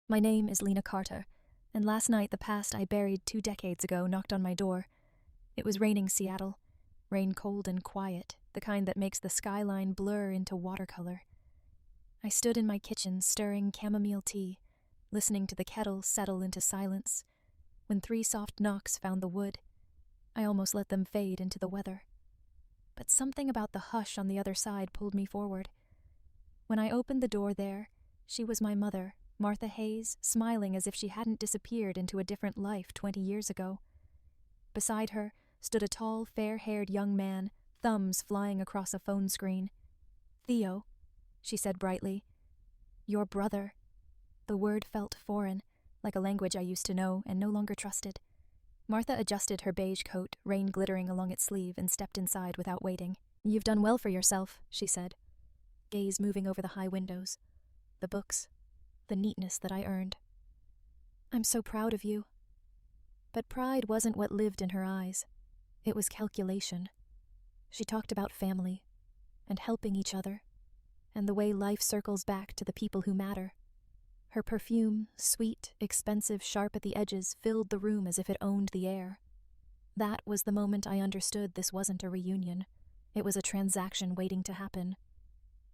My name is Lena Carter, and last night the past I buried 2 decades ago knocked on my door. It was raining Seattle, rain cold and quiet, the kind that makes the skyline blur into watercolor. I stood in my kitchen stirring chamomile tea, listening to the kettle settle into silence, when 3 soft knocks found the wood. I almost let them fade into the weather. But something about the hush on the other side pulled me forward. When I opened the door there, she was my mother, Martha Hayes, smiling as if she hadn't disappeared into a different life 20 years ago. Beside her stood a tall, fair-haired young man, thumbs flying across a phone screen. "Theo," she said brightly. "Your brother." The word felt foreign, like a language I used to know and no longer trusted. Martha adjusted her beige coat, rain glittering along its sleeve, and stepped inside without waiting. "You've done well for yourself," she said, gaze moving over the high windows. The books, the neatness that I earned. "I'm so proud of you." But pride wasn't what lived in her eyes. It was calculation. She talked about family, and helping each other, and the way life circles back to the people who matter. Her perfume, sweet, expensive, sharp at the edges, filled the room as if it owned the air. That was the moment I understood this wasn't a reunion. It was a transaction waiting to happen.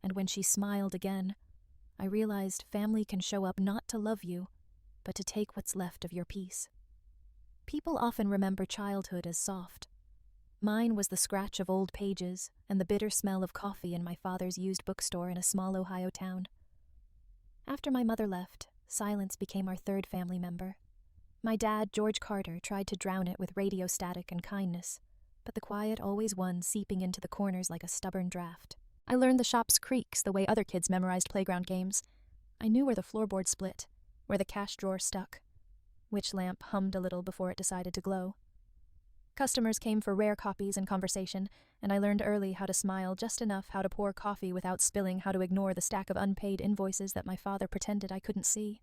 And when she smiled again, I realized family can show up not to love you, but to take what's left of your peace. People often remember childhood as soft. Mine was the scratch of old pages and the bitter smell of coffee in my father's used bookstore in a small Ohio town. After my mother left, silence became our third family member. My dad, George Carter, tried to drown it with radio static and kindness, but the quiet always won, seeping into the corners like a stubborn draft. I learned the shop's creaks the way other kids memorized playground games. I knew where the floorboard split, where the cash drawer stuck, which lamp hummed a little before it decided to glow. Customers came for rare copies and conversation, and I learned early how to smile just enough, how to pour coffee without spilling, how to ignore the stack of unpaid invoices that my father pretended I couldn't see.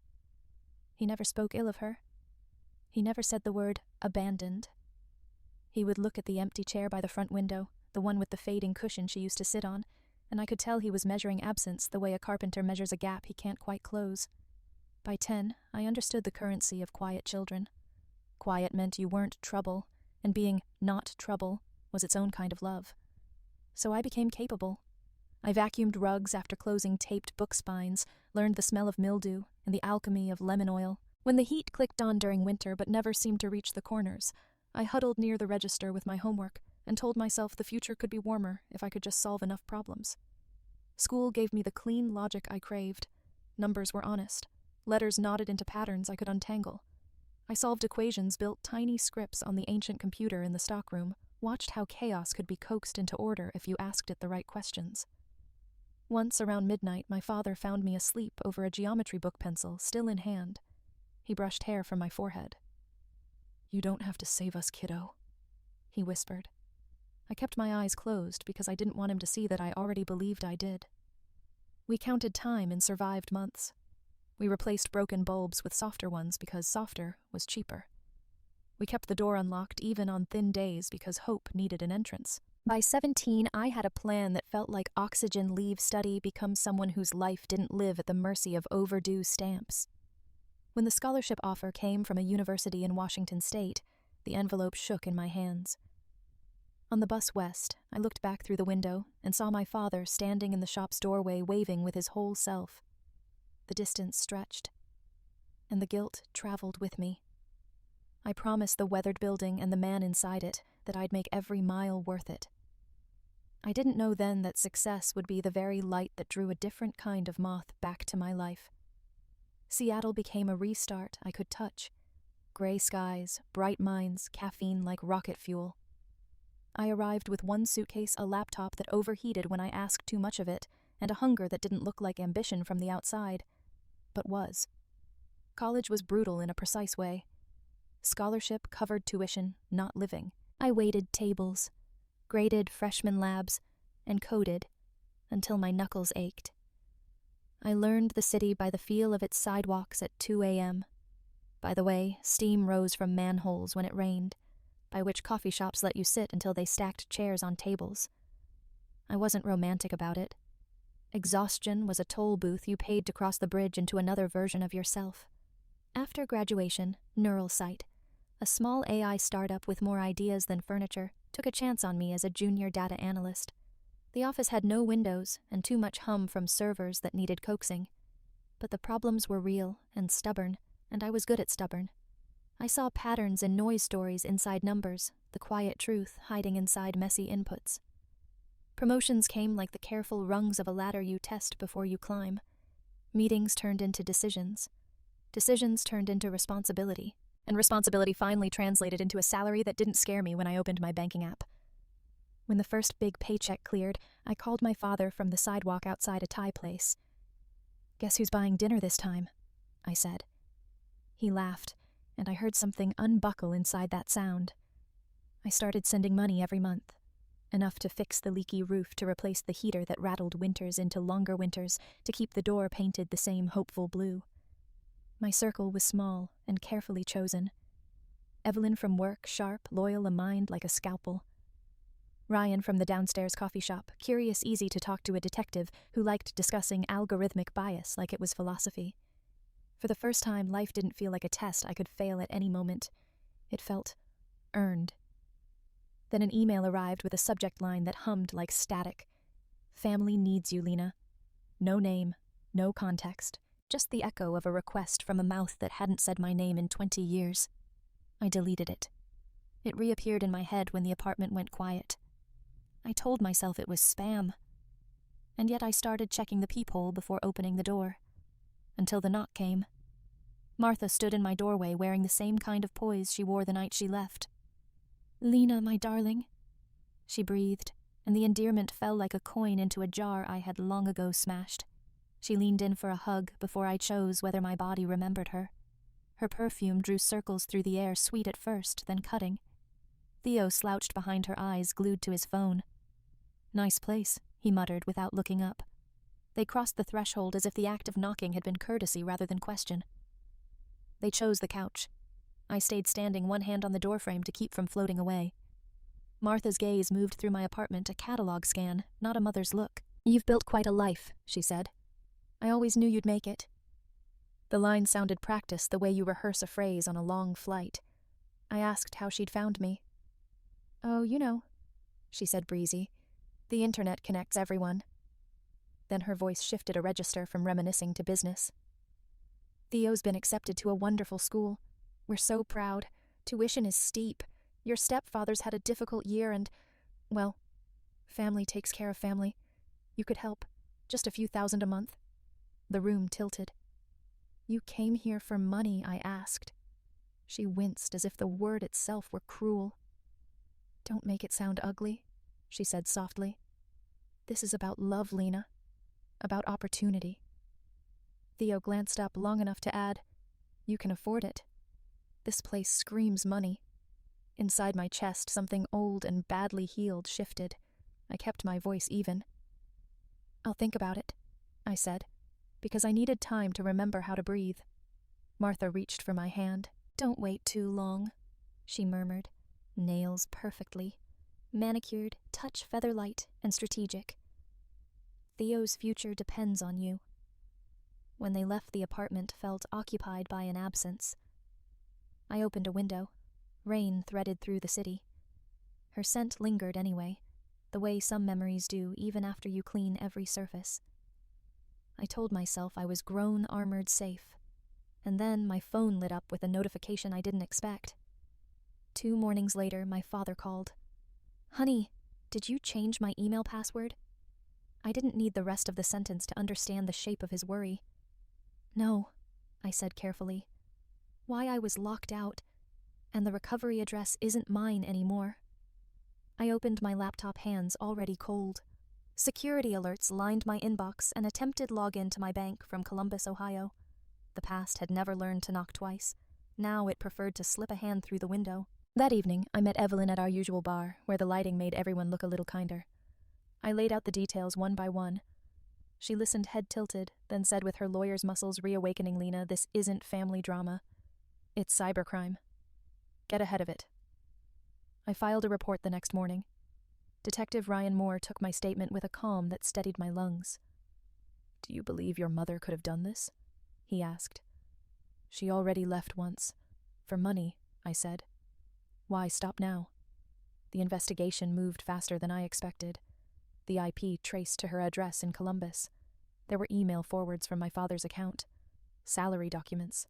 He never spoke ill of her. He never said the word abandoned. He would look at the empty chair by the front window, the one with the fading cushion she used to sit on, and I could tell he was measuring absence the way a carpenter measures a gap he can't quite close. By 10, I understood the currency of quiet children. Quiet meant you weren't trouble, and being not trouble was its own kind of love. So I became capable. I vacuumed rugs after closing taped book spines, learned the smell of mildew and the alchemy of lemon oil. When the heat clicked on during winter but never seemed to reach the corners, I huddled near the register with my homework and told myself the future could be warmer if I could just solve enough problems. School gave me the clean logic I craved. Numbers were honest. Letters knotted into patterns I could untangle. I solved equations, built tiny scripts on the ancient computer in the stockroom, watched how chaos could be coaxed into order if you asked it the right questions. Once around midnight, my father found me asleep over a geometry book pencil, still in hand. He brushed hair from my forehead. "You don't have to save us, kiddo," he whispered. I kept my eyes closed because I didn't want him to see that I already believed I did. We counted time and survived months. We replaced broken bulbs with softer ones because softer was cheaper. We kept the door unlocked even on thin days because hope needed an entrance. By 17, I had a plan that felt like oxygen leave study become someone whose life didn't live at the mercy of overdue stamps. When the scholarship offer came from a university in Washington state, the envelope shook in my hands. On the bus west, I looked back through the window and saw my father standing in the shop's doorway waving with his whole self. The distance stretched, and the guilt traveled with me. I promised the weathered building and the man inside it that I'd make every mile worth it. I didn't know then that success would be the very light that drew a different kind of moth back to my life. Seattle became a restart I could touch. Gray skies, bright minds, caffeine like rocket fuel. I arrived with one suitcase, a laptop that overheated when I asked too much of it, and a hunger that didn't look like ambition from the outside, but was. College was brutal in a precise way. Scholarship covered tuition, not living. I waited tables, graded freshman labs, and coded until my knuckles ached. I learned the city by the feel of its sidewalks at 2 a.m. By the way steam rose from manholes when it rained, by which coffee shops let you sit until they stacked chairs on tables. I wasn't romantic about it. Exhaustion was a toll booth you paid to cross the bridge into another version of yourself. After graduation, Neural Sight, a small AI startup with more ideas than furniture, took a chance on me as a junior data analyst. The office had no windows and too much hum from servers that needed coaxing. But the problems were real and stubborn, and I was good at stubborn. I saw patterns in noise stories inside numbers, the quiet truth hiding inside messy inputs. Promotions came like the careful rungs of a ladder you test before you climb. Meetings turned into decisions. Decisions turned into responsibility. And responsibility finally translated into a salary that didn't scare me when I opened my banking app. When the first big paycheck cleared, I called my father from the sidewalk outside a Thai place. "Guess who's buying dinner this time?" I said. He laughed, and I heard something unbuckle inside that sound. I started sending money every month, enough to fix the leaky roof, to replace the heater that rattled winters into longer winters, to keep the door painted the same hopeful blue. My circle was small and carefully chosen. Evelyn from work, sharp, loyal, a mind like a scalpel. Ryan from the downstairs coffee shop, curious, easy to talk to, a detective who liked discussing algorithmic bias like it was philosophy. For the first time, life didn't feel like a test I could fail at any moment. It felt earned. Then an email arrived with a subject line that hummed like static. "Family needs you, Lena." No name, no context, just the echo of a request from a mouth that hadn't said my name in 20 years. I deleted it. It reappeared in my head when the apartment went quiet. I told myself it was spam. And yet I started checking the peephole before opening the door. Until the knock came. Martha stood in my doorway wearing the same kind of poise she wore the night she left. "Lena, my darling," she breathed, and the endearment fell like a coin into a jar I had long ago smashed. She leaned in for a hug before I chose whether my body remembered her. Her perfume drew circles through the air, sweet at first, then cutting. Theo slouched behind her eyes, glued to his phone. "Nice place," he muttered without looking up. They crossed the threshold as if the act of knocking had been courtesy rather than question. They chose the couch. I stayed standing, one hand on the doorframe to keep from floating away. Martha's gaze moved through my apartment, a catalog scan, not a mother's look. "You've built quite a life," she said. "I always knew you'd make it." The line sounded practiced, the way you rehearse a phrase on a long flight. I asked how she'd found me. "Oh, you know," she said, breezy. "The internet connects everyone." Then her voice shifted a register from reminiscing to business. "Theo's been accepted to a wonderful school. We're so proud. Tuition is steep. Your stepfather's had a difficult year and, well, family takes care of family. You could help. Just a few thousand a month." The room tilted. "You came here for money?" I asked. She winced as if the word itself were cruel. "Don't make it sound ugly," she said softly. "This is about love, Lena. About opportunity." Theo glanced up long enough to add, "You can afford it. This place screams money." Inside my chest, something old and badly healed shifted. I kept my voice even. "I'll think about it," I said, because I needed time to remember how to breathe. Martha reached for my hand. "Don't wait too long," she murmured. Nails perfectly. Manicured, touch featherlight, and strategic. "Theo's future depends on you." When they left, the apartment felt occupied by an absence. I opened a window. Rain threaded through the city. Her scent lingered anyway, the way some memories do even after you clean every surface. I told myself I was grown, armored, safe. And then my phone lit up with a notification I didn't expect. 2 mornings later, my father called. "Honey, did you change my email password?" I didn't need the rest of the sentence to understand the shape of his worry. "No," I said carefully. "Why I was locked out, and the recovery address isn't mine anymore." I opened my laptop, hands already cold. Security alerts lined my inbox, and attempted login to my bank from Columbus, Ohio. The past had never learned to knock twice. Now it preferred to slip a hand through the window. That evening, I met Evelyn at our usual bar, where the lighting made everyone look a little kinder. I laid out the details one by one. She listened, head tilted, then said with her lawyer's muscles reawakening, "Lena, this isn't family drama. It's cybercrime. Get ahead of it." I filed a report the next morning. Detective Ryan Moore took my statement with a calm that steadied my lungs. "Do you believe your mother could have done this?" he asked. She already left once. For money, I said. Why stop now? The investigation moved faster than I expected. The IP traced to her address in Columbus. There were email forwards from my father's account, salary documents,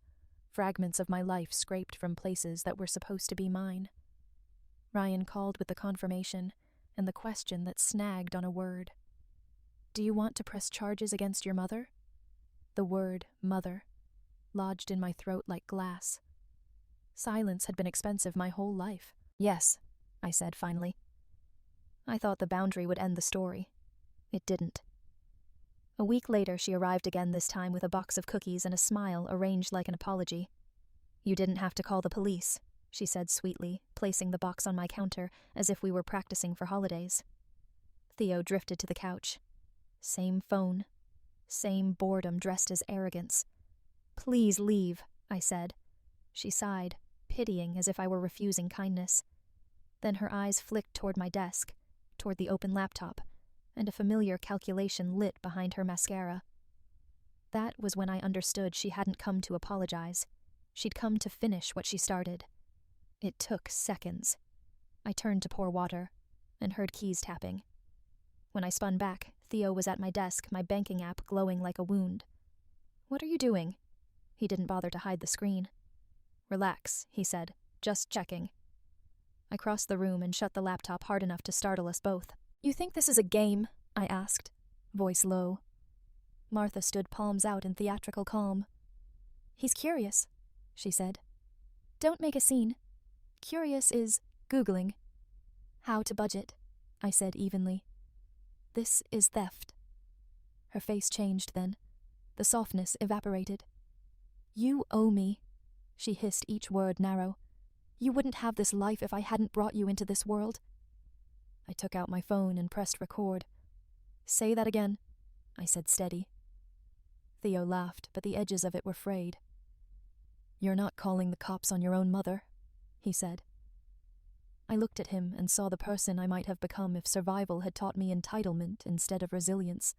fragments of my life scraped from places that were supposed to be mine. Ryan called with the confirmation and the question that snagged on a word. Do you want to press charges against your mother? The word mother lodged in my throat like glass. Silence had been expensive my whole life. Yes, I said finally. I thought the boundary would end the story. It didn't. A week later, she arrived again, this time with a box of cookies and a smile arranged like an apology. You didn't have to call the police, she said sweetly, placing the box on my counter as if we were practicing for holidays. Theo drifted to the couch. Same phone. Same boredom dressed as arrogance. Please leave, I said. She sighed, pitying as if I were refusing kindness. Then her eyes flicked toward my desk, toward the open laptop, and a familiar calculation lit behind her mascara. That was when I understood she hadn't come to apologize. She'd come to finish what she started. It took seconds. I turned to pour water, and heard keys tapping. When I spun back, Theo was at my desk, my banking app glowing like a wound. What are you doing? He didn't bother to hide the screen. Relax, he said, just checking. I crossed the room and shut the laptop hard enough to startle us both. You think this is a game? I asked, voice low. Martha stood palms out in theatrical calm. He's curious, she said. Don't make a scene. Curious is Googling. How to budget, I said evenly. This is theft. Her face changed then. The softness evaporated. You owe me, she hissed each word narrow. You wouldn't have this life if I hadn't brought you into this world. I took out my phone and pressed record. Say that again, I said steady. Theo laughed, but the edges of it were frayed. You're not calling the cops on your own mother, he said. I looked at him and saw the person I might have become if survival had taught me entitlement instead of resilience.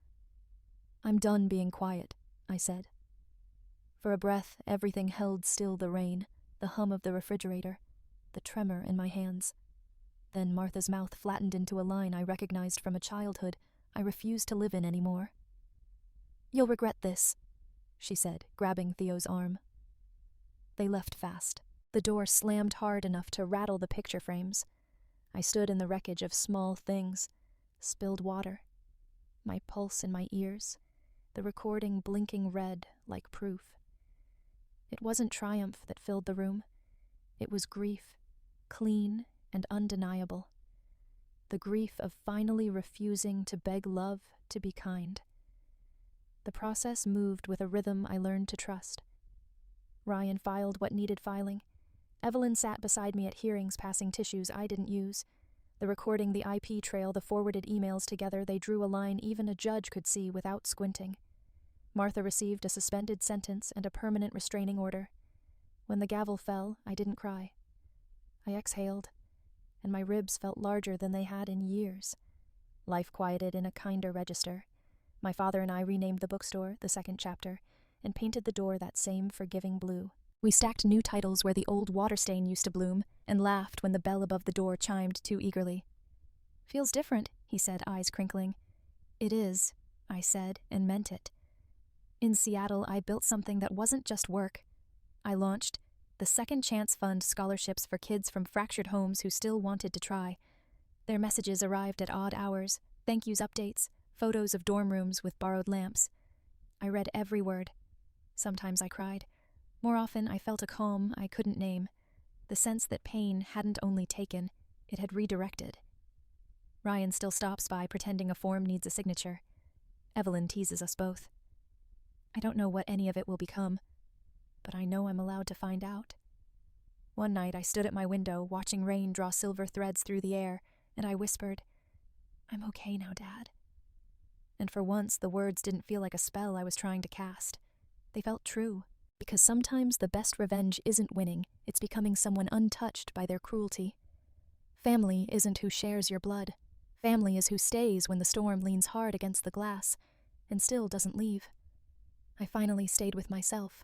I'm done being quiet, I said. For a breath, everything held still: the rain, the hum of the refrigerator, the tremor in my hands. Then Martha's mouth flattened into a line I recognized from a childhood I refused to live in anymore. You'll regret this, she said, grabbing Theo's arm. They left fast. The door slammed hard enough to rattle the picture frames. I stood in the wreckage of small things, spilled water, my pulse in my ears, the recording blinking red like proof. It wasn't triumph that filled the room. It was grief, clean and undeniable. The grief of finally refusing to beg love to be kind. The process moved with a rhythm I learned to trust. Ryan filed what needed filing. Evelyn sat beside me at hearings, passing tissues I didn't use. The recording, the IP trail, the forwarded emails together, they drew a line even a judge could see without squinting. Martha received a suspended sentence and a permanent restraining order. When the gavel fell, I didn't cry. I exhaled, and my ribs felt larger than they had in years. Life quieted in a kinder register. My father and I renamed the bookstore, The Second Chapter, and painted the door that same forgiving blue. We stacked new titles where the old water stain used to bloom, and laughed when the bell above the door chimed too eagerly. Feels different, he said, eyes crinkling. It is, I said, and meant it. In Seattle, I built something that wasn't just work. I launched the Second Chance Fund scholarships for kids from fractured homes who still wanted to try. Their messages arrived at odd hours, thank yous updates, photos of dorm rooms with borrowed lamps. I read every word. Sometimes I cried. More often, I felt a calm I couldn't name, the sense that pain hadn't only taken, it had redirected. Ryan still stops by, pretending a form needs a signature. Evelyn teases us both. I don't know what any of it will become, but I know I'm allowed to find out. One night I stood at my window, watching rain draw silver threads through the air, and I whispered, I'm okay now, Dad. And for once, the words didn't feel like a spell I was trying to cast. They felt true, because sometimes the best revenge isn't winning, it's becoming someone untouched by their cruelty. Family isn't who shares your blood. Family is who stays when the storm leans hard against the glass, and still doesn't leave. I finally stayed with myself.